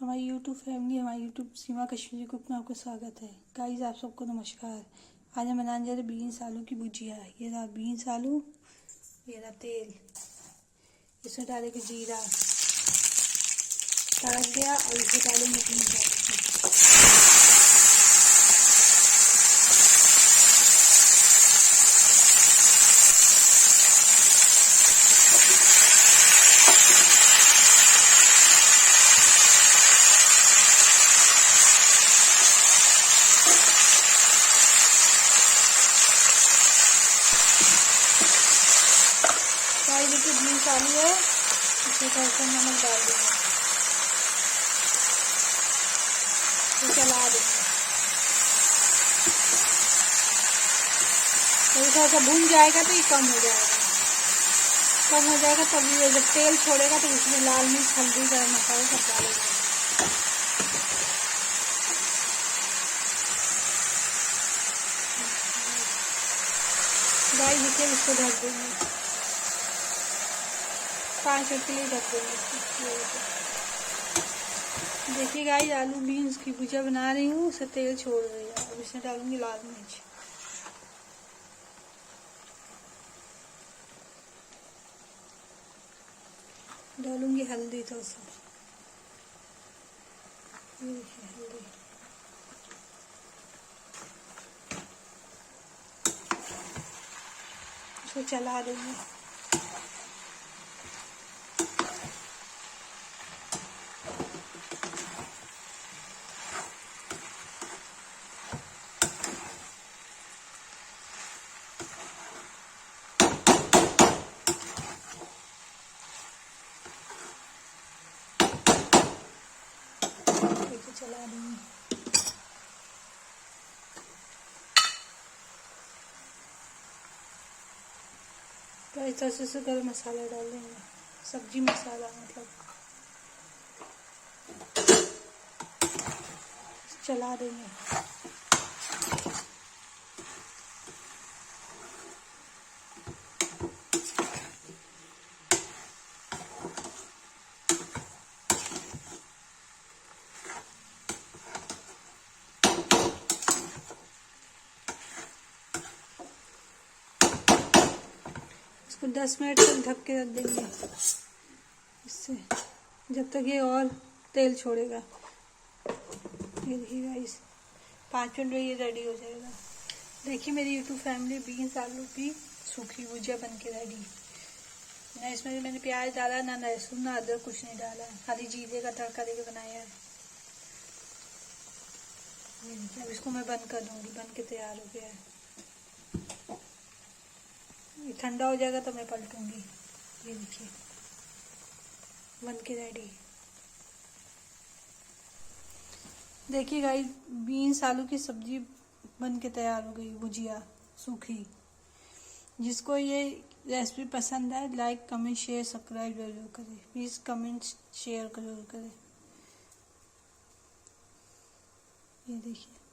हमारी YouTube family, हमारी YouTube सीमा Kashmiri cook में आपका स्वागत है। गाइस आप सबको नमस्कार। आज हम बनाने जा रहे बीन्स आलू की भुजिया। ये रहा बीन्स आलू, ये रहा तेल, इसमें डालेंगे जीरा, तड़क गया और इसमें डालेंगे बीन्स आलू। देखिए बीन्स आलू है, इसमें थोड़ा सा नमक डाल देंगे, तो चला देंगे। तो थोड़ा सा भून जाएगा तो ये कम हो जाएगा तभी ये जब तेल छोड़ेगा तो इसमें लाल मिर्च, हल्दी, गरम मसाला सब डालेंगे। गाइस देखिए इसको ढक देंगे, 5 मिनट के लिए ढक देंगे। देखिए गाइस आलू बीन्स की भुजिया बना रही हूँ, उससे तेल छोड़ रही है। अब इसमें डालूंगी लाल मिर्च, डालूंगी हल्दी थोड़ा सा, हल्दी, इसको चला देंगे। चला देंगे। तो इस तरह से गरम मसाला डाल देंगे, सब्जी मसाला मतलब, चला देंगे। इसको 10 मिनट तक ढक के रख देंगे, इससे जब तक ये और तेल छोड़ेगा। ये देखिए गाइस 5 मिनट में ये रेडी हो जाएगा। देखिए मेरी यूट्यूब फैमिली बीन्स आलू की सूखी भुजिया बन के रेडी। ना इसमें मैंने प्याज डाला, ना लहसुन, ना अदरक, कुछ नहीं डाला, खाली जीरे का तड़का देके बनाया है। ये देखिए अब इसको मैं बंद कर दूंगी, बन के तैयार हो गया है। ठंडा हो जाएगा तो मैं पलटूंगी। ये देखिए बन के रेडी। देखिए गाइस बीन्स आलू की सब्जी बन के तैयार हो गई, भुजिया सूखी। जिसको ये रेसिपी पसंद है लाइक कमेंट शेयर सब्सक्राइब जरूर करें, प्लीज़ कमेंट शेयर जरूर करें। ये देखिए।